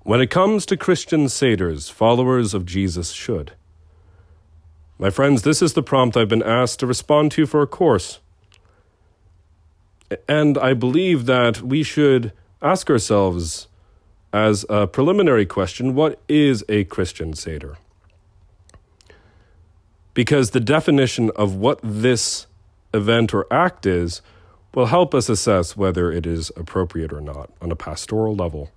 When it comes to Christian Seders, followers of Jesus should. My friends, this is the prompt I've been asked to respond to for a course. And I believe that we should ask ourselves as a preliminary question, what is a Christian Seder? Because the definition of what this event or act is will help us assess whether it is appropriate or not on a pastoral level.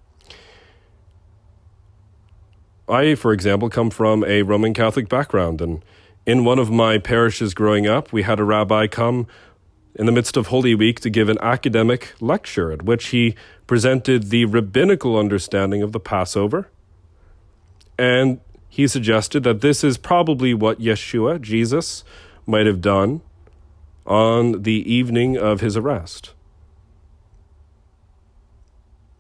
I, for example, come from a Roman Catholic background, and in one of my parishes growing up, we had a rabbi come in the midst of Holy Week to give an academic lecture at which he presented the rabbinical understanding of the Passover. And he suggested that this is probably what Yeshua, Jesus, might have done on the evening of his arrest.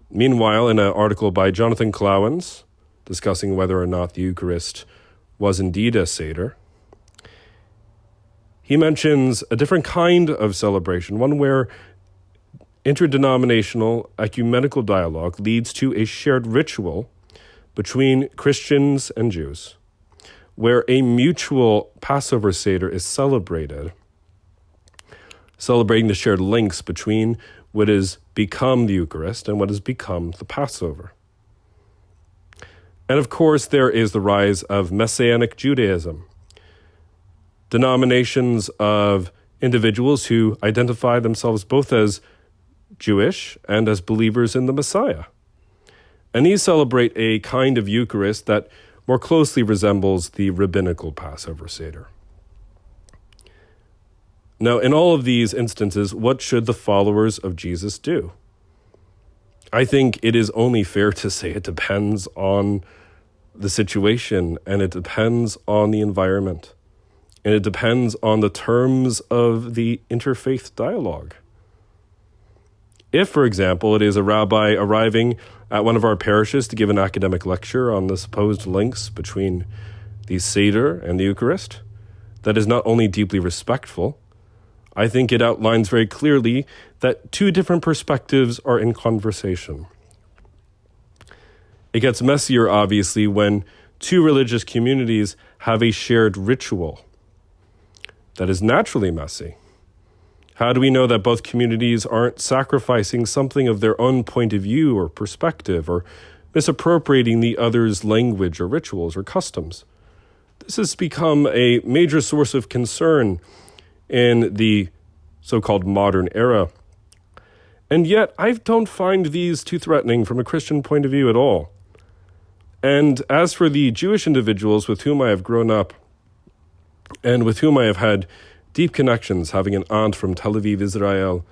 Meanwhile, in an article by Jonathan Clowens, discussing whether or not the Eucharist was indeed a Seder, he mentions a different kind of celebration, one where interdenominational ecumenical dialogue leads to a shared ritual between Christians and Jews, where a mutual Passover Seder is celebrated, celebrating the shared links between what has become the Eucharist and what has become the Passover. And of course, there is the rise of Messianic Judaism, denominations of individuals who identify themselves both as Jewish and as believers in the Messiah. And these celebrate a kind of Eucharist that more closely resembles the rabbinical Passover Seder. Now, in all of these instances, what should the followers of Jesus do? I think it is only fair to say it depends on the situation, and it depends on the environment. And it depends on the terms of the interfaith dialogue. If, for example, it is a rabbi arriving at one of our parishes to give an academic lecture on the supposed links between the Seder and the Eucharist, that is not only deeply respectful, I think it outlines very clearly that two different perspectives are in conversation. It gets messier, obviously, when two religious communities have a shared ritual. That is naturally messy. How do we know that both communities aren't sacrificing something of their own point of view or perspective, or misappropriating the other's language or rituals or customs? This has become a major source of concern in the so-called modern era. And yet, I don't find these too threatening from a Christian point of view at all. And as for the Jewish individuals with whom I have grown up, and with whom I have had deep connections, having an aunt from Tel Aviv, Israel,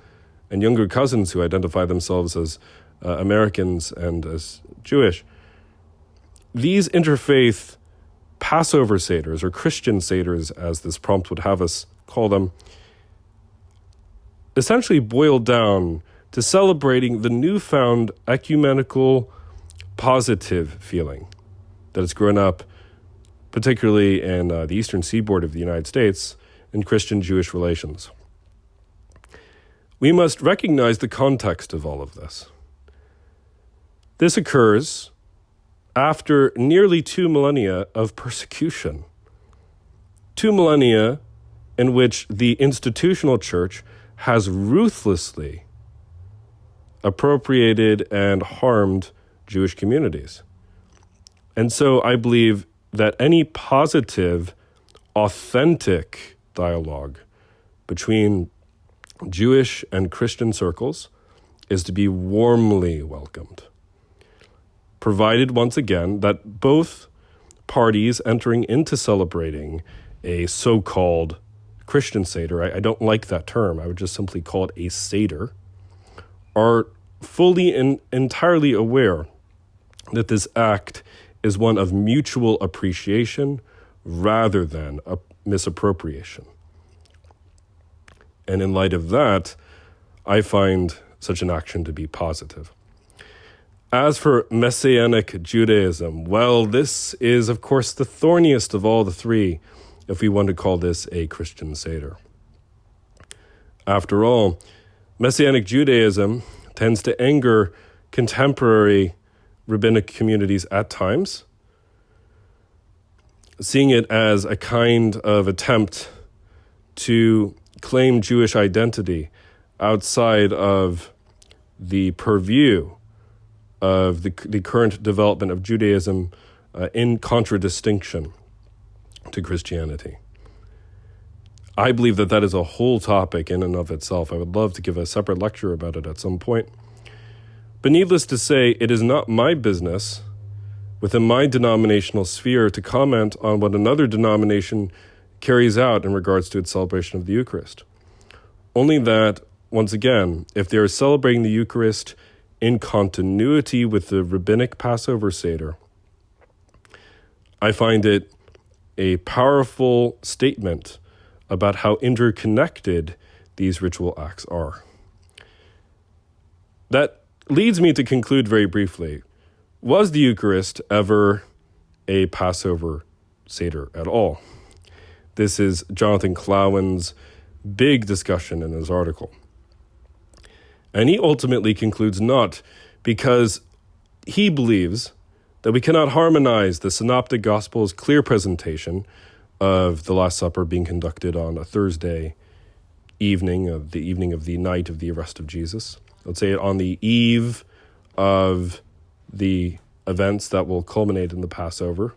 and younger cousins who identify themselves as Americans and as Jewish, these interfaith Passover Seders, or Christian Seders, as this prompt would have us call them, essentially boil down to celebrating the newfound ecumenical positive feeling that has grown up particularly in the eastern seaboard of the United States, in Christian-Jewish relations. We must recognize the context of all of this. This occurs after nearly 2 millennia of persecution. 2 millennia in which the institutional church has ruthlessly appropriated and harmed Jewish communities. And so I believe that any positive, authentic dialogue between Jewish and Christian circles is to be warmly welcomed, provided, once again, that both parties entering into celebrating a so-called Christian Seder, I don't like that term, I would just simply call it a Seder, are fully and entirely aware that this act is one of mutual appreciation rather than a misappropriation. And in light of that, I find such an action to be positive. As for Messianic Judaism, well, this is, of course, the thorniest of all the three, if we want to call this a Christian Seder. After all, Messianic Judaism tends to anger contemporary rabbinic communities at times, seeing it as a kind of attempt to claim Jewish identity outside of the purview of the current development of Judaism in contradistinction to Christianity. I believe that that is a whole topic in and of itself. I would love to give a separate lecture about it at some point. But needless to say, it is not my business within my denominational sphere to comment on what another denomination carries out in regards to its celebration of the Eucharist. Only that, once again, if they are celebrating the Eucharist in continuity with the rabbinic Passover Seder, I find it a powerful statement about how interconnected these ritual acts are. That leads me to conclude very briefly. Was the Eucharist ever a Passover Seder at all? This is Jonathan Clowen's big discussion in his article. And he ultimately concludes not, because he believes that we cannot harmonize the Synoptic Gospel's clear presentation of the Last Supper being conducted on a Thursday evening, of the night of the arrest of Jesus. Let's say on the eve of the events that will culminate in the Passover.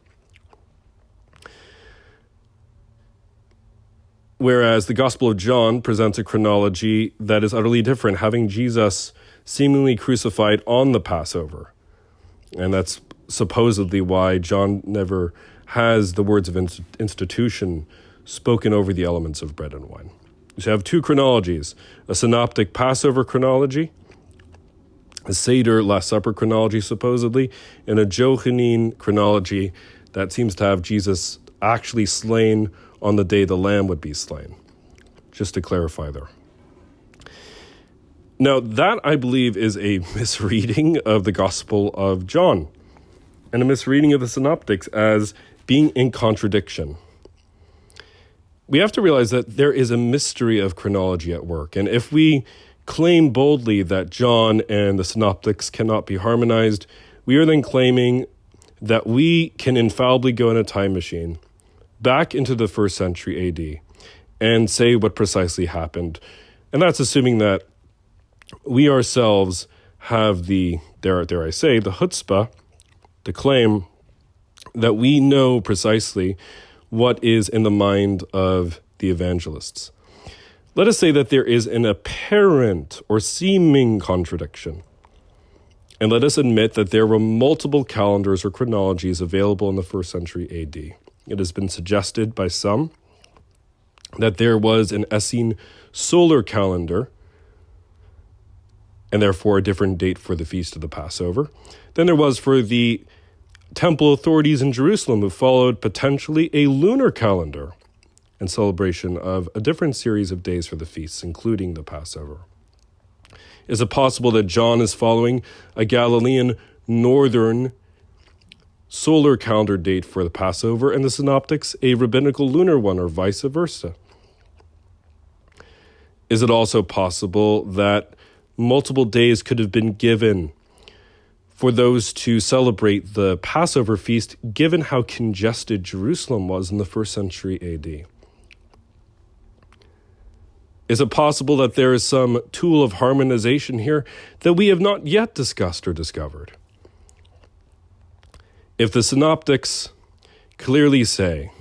Whereas the Gospel of John presents a chronology that is utterly different, having Jesus seemingly crucified on the Passover. And that's supposedly why John never has the words of institution spoken over the elements of bread and wine. So you have two chronologies, a synoptic Passover chronology, a Seder Last Supper chronology supposedly, and a Johannine chronology that seems to have Jesus actually slain on the day the lamb would be slain. Just to clarify there. Now, that, I believe, is a misreading of the Gospel of John and a misreading of the Synoptics as being in contradiction. We have to realize that there is a mystery of chronology at work. And if we claim boldly that John and the Synoptics cannot be harmonized, we are then claiming that we can infallibly go in a time machine back into the 1st century AD and say what precisely happened. And that's assuming that we ourselves have the, dare I say, the chutzpah to claim that we know precisely what is in the mind of the evangelists. Let us say that there is an apparent or seeming contradiction. And let us admit that there were multiple calendars or chronologies available in the 1st century AD. It has been suggested by some that there was an Essene solar calendar, and therefore a different date for the Feast of the Passover, than there was for the temple authorities in Jerusalem, who followed potentially a lunar calendar in celebration of a different series of days for the feasts, including the Passover. Is it possible that John is following a Galilean northern solar calendar date for the Passover and the Synoptics a rabbinical lunar one, or vice versa? Is it also possible that multiple days could have been given for those to celebrate the Passover feast, given how congested Jerusalem was in the 1st century AD? Is it possible that there is some tool of harmonization here that we have not yet discussed or discovered? If the Synoptics clearly say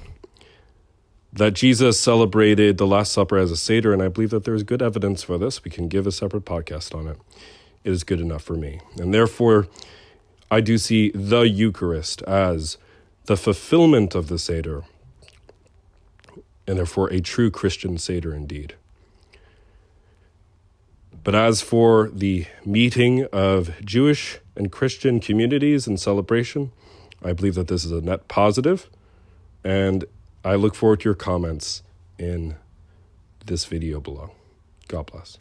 that Jesus celebrated the Last Supper as a Seder, and I believe that there is good evidence for this, we can give a separate podcast on it, it is good enough for me. And therefore, I do see the Eucharist as the fulfillment of the Seder, and therefore a true Christian Seder indeed. But as for the meeting of Jewish and Christian communities in celebration, I believe that this is a net positive, and I look forward to your comments in this video below. God bless.